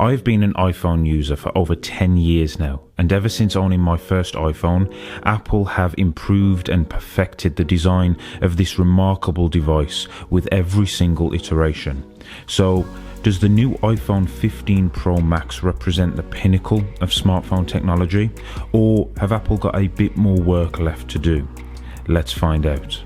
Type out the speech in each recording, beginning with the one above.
I've been an iPhone user for over 10 years now, and ever since owning my first iPhone, Apple have improved and perfected the design of this remarkable device with every single iteration. So, does the new iPhone 15 Pro Max represent the pinnacle of smartphone technology, or have Apple got a bit more work left to do? Let's find out.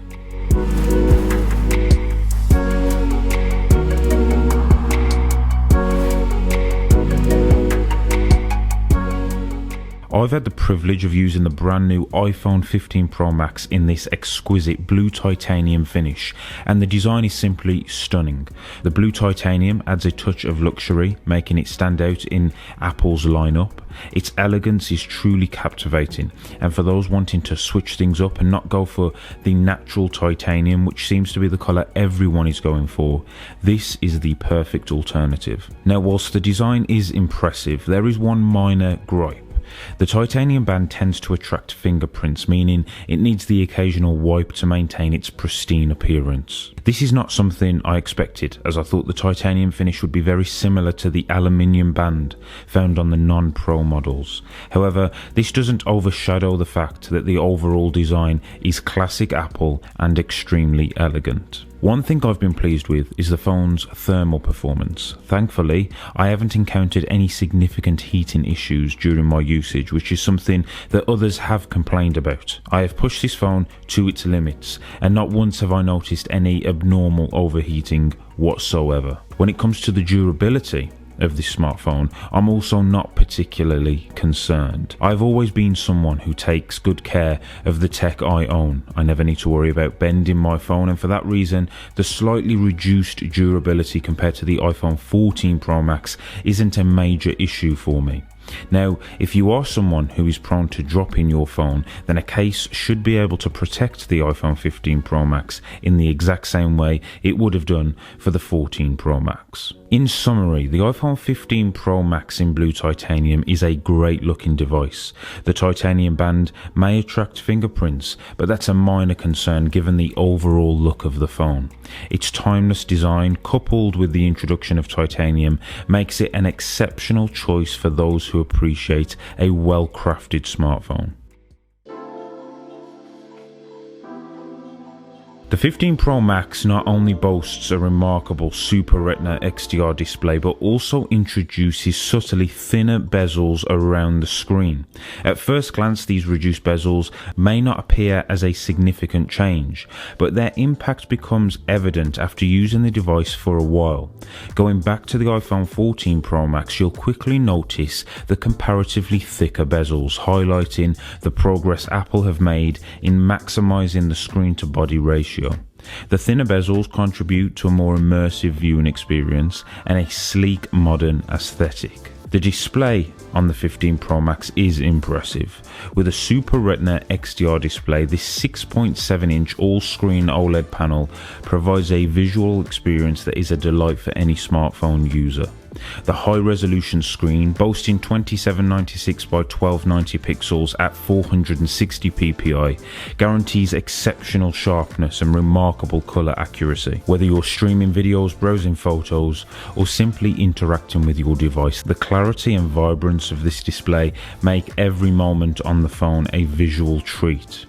I've had the privilege of using the brand new iPhone 15 Pro Max in this exquisite blue titanium finish, and the design is simply stunning. The blue titanium adds a touch of luxury, making it stand out in Apple's lineup. Its elegance is truly captivating, and for those wanting to switch things up and not go for the natural titanium, which seems to be the colour everyone is going for, this is the perfect alternative. Now, whilst the design is impressive, there is one minor gripe. The titanium band tends to attract fingerprints, meaning it needs the occasional wipe to maintain its pristine appearance. This is not something I expected, as I thought the titanium finish would be very similar to the aluminium band found on the non-Pro models. However, this doesn't overshadow the fact that the overall design is classic Apple and extremely elegant. One thing I've been pleased with is the phone's thermal performance. Thankfully, I haven't encountered any significant heating issues during my usage, which is something that others have complained about. I have pushed this phone to its limits, and not once have I noticed any abnormal overheating whatsoever. When it comes to the durability of this smartphone, I'm also not particularly concerned. I've always been someone who takes good care of the tech I own. I never need to worry about bending my phone, and for that reason, the slightly reduced durability compared to the iPhone 14 Pro Max isn't a major issue for me. Now, if you are someone who is prone to dropping your phone, then a case should be able to protect the iPhone 15 Pro Max in the exact same way it would have done for the 14 Pro Max. In summary, the iPhone 15 Pro Max in blue titanium is a great looking device. The titanium band may attract fingerprints, but that's a minor concern given the overall look of the phone. Its timeless design, coupled with the introduction of titanium, makes it an exceptional choice for those who appreciate a well-crafted smartphone. The 15 Pro Max not only boasts a remarkable Super Retina XDR display, but also introduces subtly thinner bezels around the screen. At first glance, these reduced bezels may not appear as a significant change, but their impact becomes evident after using the device for a while. Going back to the iPhone 14 Pro Max, you'll quickly notice the comparatively thicker bezels, highlighting the progress Apple have made in maximizing the screen-to-body ratio. The thinner bezels contribute to a more immersive viewing experience and a sleek, modern aesthetic. The display on the 15 Pro Max is impressive. With a Super Retina XDR display, this 6.7-inch all-screen OLED panel provides a visual experience that is a delight for any smartphone user. The high-resolution screen, boasting 2796 by 1290 pixels at 460 ppi, guarantees exceptional sharpness and remarkable color accuracy. Whether you're streaming videos, browsing photos, or simply interacting with your device, the clarity and vibrance of this display make every moment on the phone a visual treat.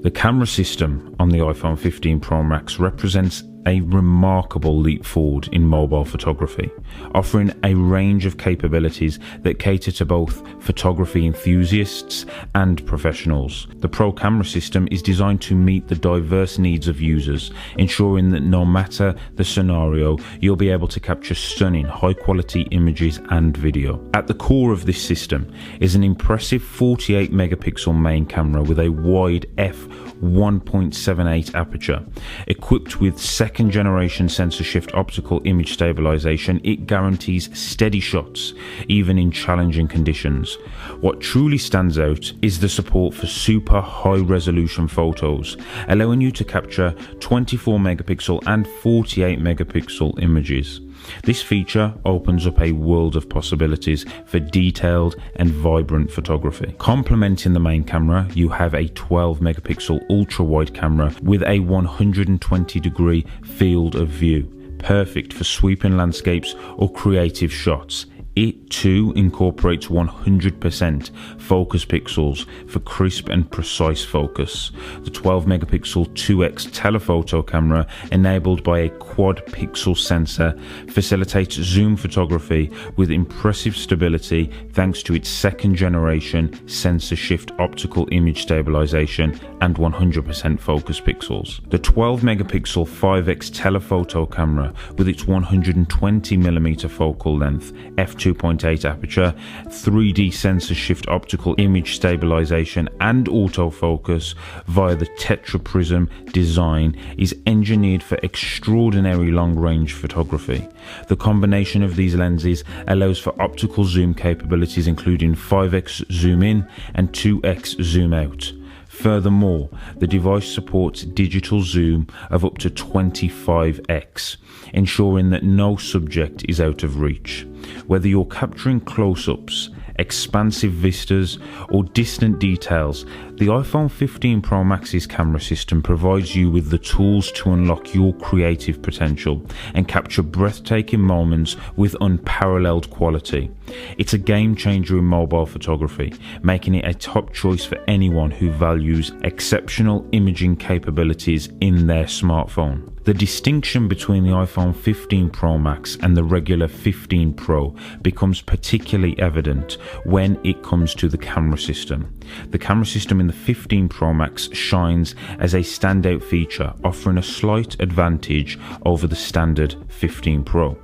The camera system on the iPhone 15 Pro Max represents a remarkable leap forward in mobile photography, offering a range of capabilities that cater to both photography enthusiasts and professionals. The Pro camera system is designed to meet the diverse needs of users, ensuring that no matter the scenario, you'll be able to capture stunning high-quality images and video. At the core of this system is an impressive 48 megapixel main camera with a wide f1.78 aperture. Equipped with second generation sensor shift optical image stabilization, it guarantees steady shots even in challenging conditions. What truly stands out is the support for super high resolution photos, allowing you to capture 24 megapixel and 48 megapixel images. This feature opens up a world of possibilities for detailed and vibrant photography. Complementing the main camera, you have a 12 megapixel ultra wide camera with a 120 degree field of view, perfect for sweeping landscapes or creative shots. It too incorporates 100% focus pixels for crisp and precise focus. The 12 megapixel 2x telephoto camera, enabled by a quad pixel sensor, facilitates zoom photography with impressive stability thanks to its second generation sensor shift optical image stabilization and 100% focus pixels. The 12 megapixel 5x telephoto camera, with its 120mm focal length, f2.8 aperture, 3D sensor shift optical image stabilization and autofocus via the tetraprism design, is engineered for extraordinary long-range photography. The combination of these lenses allows for optical zoom capabilities including 5x zoom in and 2x zoom out. Furthermore, the device supports digital zoom of up to 25x, ensuring that no subject is out of reach. Whether you're capturing close-ups, expansive vistas, or distant details, the iPhone 15 Pro Max's camera system provides you with the tools to unlock your creative potential and capture breathtaking moments with unparalleled quality. It's a game changer in mobile photography, making it a top choice for anyone who values exceptional imaging capabilities in their smartphone. The distinction between the iPhone 15 Pro Max and the regular 15 Pro becomes particularly evident when it comes to the camera system. The camera system in the 15 Pro Max shines as a standout feature, offering a slight advantage over the standard 15 Pro.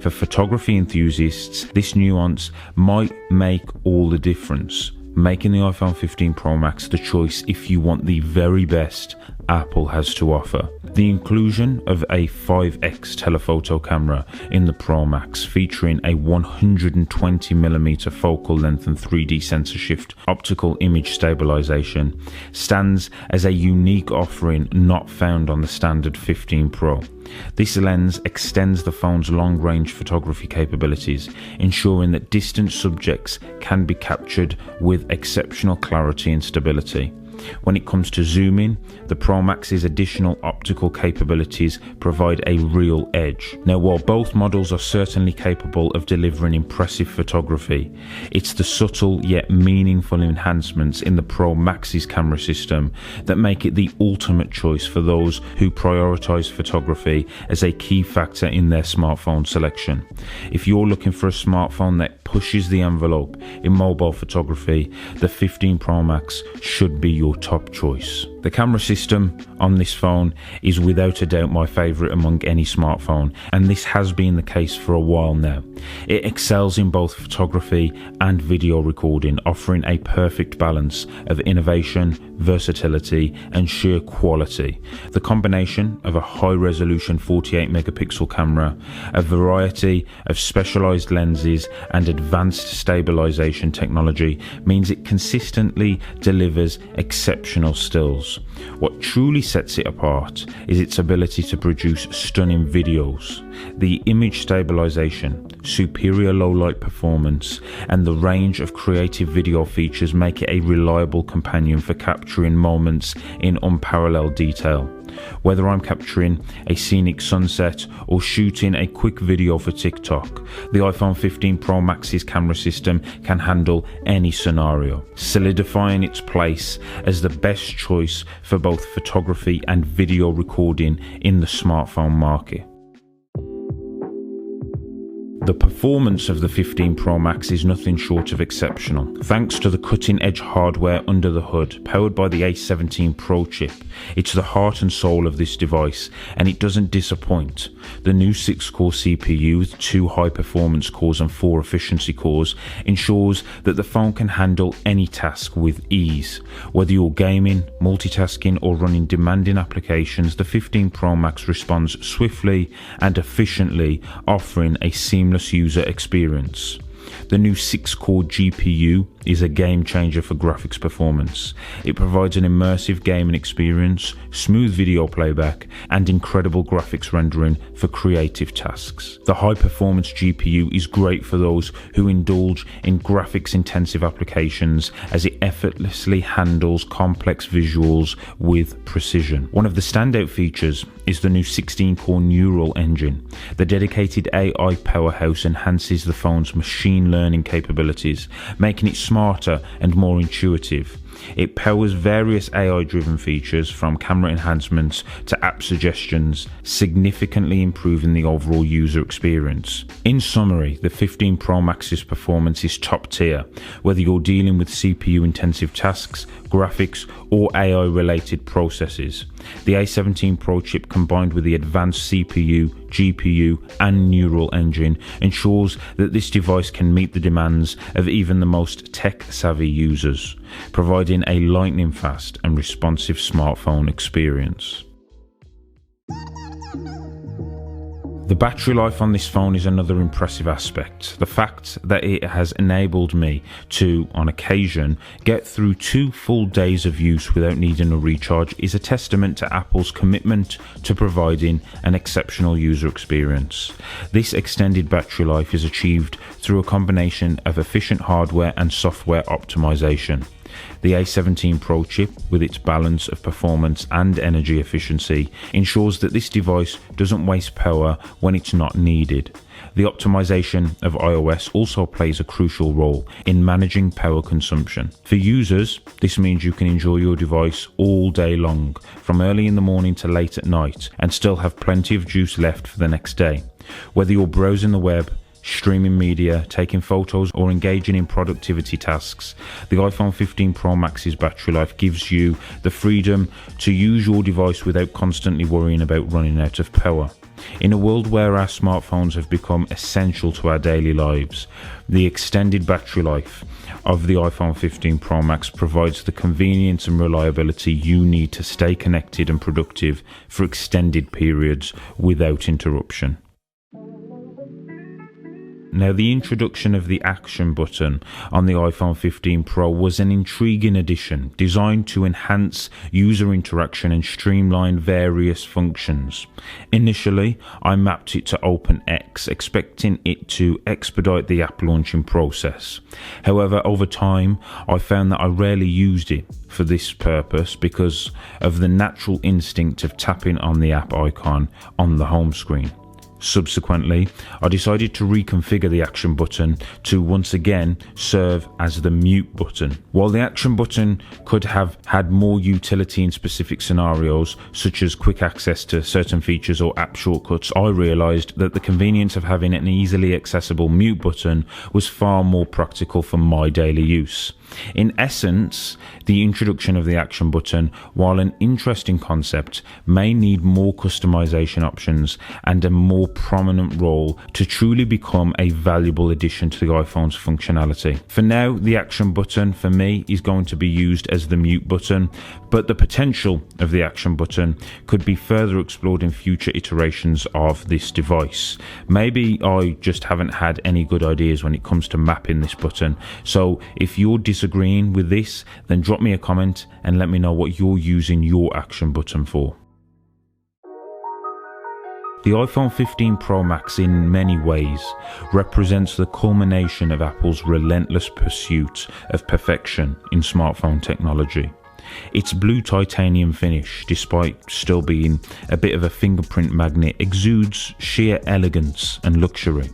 For photography enthusiasts, this nuance might make all the difference, making the iPhone 15 Pro Max the choice if you want the very best Apple has to offer. The inclusion of a 5x telephoto camera in the Pro Max, featuring a 120mm focal length and 3D sensor shift optical image stabilization, stands as a unique offering not found on the standard 15 Pro. This lens extends the phone's long-range photography capabilities, ensuring that distant subjects can be captured with exceptional clarity and stability. When it comes to zooming, the Pro Max's additional optical capabilities provide a real edge. Now, while both models are certainly capable of delivering impressive photography, it's the subtle yet meaningful enhancements in the Pro Max's camera system that make it the ultimate choice for those who prioritize photography as a key factor in their smartphone selection. If you're looking for a smartphone that pushes the envelope in mobile photography, the 15 Pro Max should be your top choice. The camera system on this phone is without a doubt my favourite among any smartphone, and this has been the case for a while now. It excels in both photography and video recording, offering a perfect balance of innovation, versatility and sheer quality. The combination of a high-resolution 48 megapixel camera, a variety of specialised lenses and advanced stabilisation technology means it consistently delivers exceptional stills. What truly sets it apart is its ability to produce stunning videos. The image stabilization, superior low light performance, and the range of creative video features make it a reliable companion for capturing moments in unparalleled detail. Whether I'm capturing a scenic sunset or shooting a quick video for TikTok, the iPhone 15 Pro Max's camera system can handle any scenario, solidifying its place as the best choice for both photography and video recording in the smartphone market. The performance of the 15 Pro Max is nothing short of exceptional. Thanks to the cutting-edge hardware under the hood, powered by the A17 Pro chip, it's the heart and soul of this device, and it doesn't disappoint. The new 6-core CPU with 2 high-performance cores and 4 efficiency cores ensures that the phone can handle any task with ease. Whether you're gaming, multitasking, or running demanding applications, the 15 Pro Max responds swiftly and efficiently, offering a seamless user experience. The new 6-core GPU is a game changer for graphics performance. It provides an immersive gaming experience, smooth video playback, and incredible graphics rendering for creative tasks. The high-performance GPU is great for those who indulge in graphics-intensive applications as it effortlessly handles complex visuals with precision. One of the standout features is the new 16-core neural engine. The dedicated AI powerhouse enhances the phone's machine learning capabilities, making it smarter and more intuitive. It powers various AI-driven features from camera enhancements to app suggestions, significantly improving the overall user experience. In summary, the 15 Pro Max's performance is top tier, whether you're dealing with CPU-intensive tasks, graphics, or AI-related processes. The A17 Pro chip combined with the advanced CPU, GPU, and neural engine ensures that this device can meet the demands of even the most tech-savvy users, providing a lightning-fast and responsive smartphone experience. The battery life on this phone is another impressive aspect. The fact that it has enabled me to, on occasion, get through 2 full days of use without needing a recharge is a testament to Apple's commitment to providing an exceptional user experience. This extended battery life is achieved through a combination of efficient hardware and software optimization. The A17 Pro chip, with its balance of performance and energy efficiency, ensures that this device doesn't waste power when it's not needed. The optimization of iOS also plays a crucial role in managing power consumption. For users, this means you can enjoy your device all day long, from early in the morning to late at night, and still have plenty of juice left for the next day. Whether you're browsing the web, streaming media, taking photos, or engaging in productivity tasks, the iPhone 15 Pro Max's battery life gives you the freedom to use your device without constantly worrying about running out of power. In a world where our smartphones have become essential to our daily lives, the extended battery life of the iPhone 15 Pro Max provides the convenience and reliability you need to stay connected and productive for extended periods without interruption. Now, the introduction of the action button on the iPhone 15 Pro was an intriguing addition designed to enhance user interaction and streamline various functions. Initially, I mapped it to Open X, expecting it to expedite the app launching process. However, over time, I found that I rarely used it for this purpose because of the natural instinct of tapping on the app icon on the home screen. Subsequently, I decided to reconfigure the action button to once again serve as the mute button. While the action button could have had more utility in specific scenarios, such as quick access to certain features or app shortcuts, I realized that the convenience of having an easily accessible mute button was far more practical for my daily use. In essence, the introduction of the action button, while an interesting concept, may need more customization options and a more prominent role to truly become a valuable addition to the iPhone's functionality. For now, the action button for me is going to be used as the mute button, but the potential of the action button could be further explored in future iterations of this device. Maybe I just haven't had any good ideas when it comes to mapping this button, so if you're disagreeing with this, then drop me a comment and let me know what you're using your action button for. The iPhone 15 Pro Max in many ways represents the culmination of Apple's relentless pursuit of perfection in smartphone technology. Its blue titanium finish, despite still being a bit of a fingerprint magnet, exudes sheer elegance and luxury.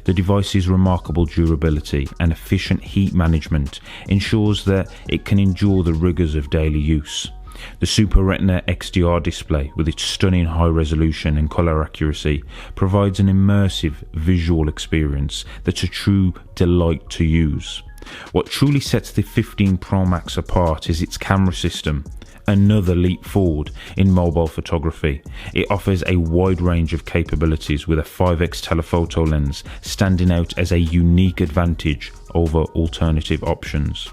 The device's remarkable durability and efficient heat management ensures that it can endure the rigors of daily use. The Super Retina XDR display, with its stunning high resolution and colour accuracy, provides an immersive visual experience that's a true delight to use. What truly sets the 15 Pro Max apart is its camera system, another leap forward in mobile photography. It offers a wide range of capabilities, with a 5x telephoto lens standing out as a unique advantage over alternative options.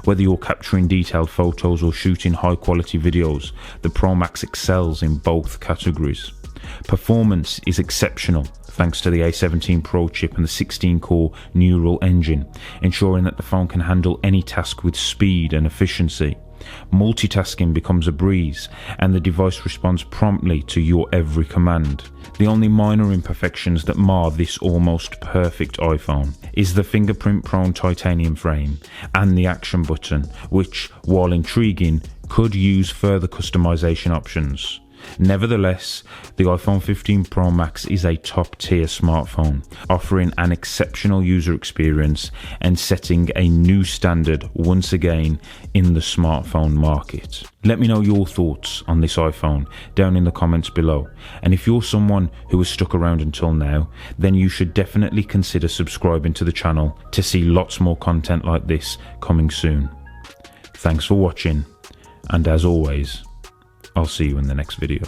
Whether you're capturing detailed photos or shooting high quality videos, the Pro Max excels in both categories. Performance is exceptional thanks to the A17 Pro chip and the 16-core neural engine, ensuring that the phone can handle any task with speed and efficiency. Multitasking becomes a breeze, and the device responds promptly to your every command. The only minor imperfections that mar this almost perfect iPhone is the fingerprint-prone titanium frame and the action button, which, while intriguing, could use further customization options. Nevertheless, the iPhone 15 Pro Max is a top-tier smartphone, offering an exceptional user experience and setting a new standard once again in the smartphone market. Let me know your thoughts on this iPhone down in the comments below, and if you're someone who has stuck around until now, then you should definitely consider subscribing to the channel to see lots more content like this coming soon. Thanks for watching, and as always, I'll see you in the next video.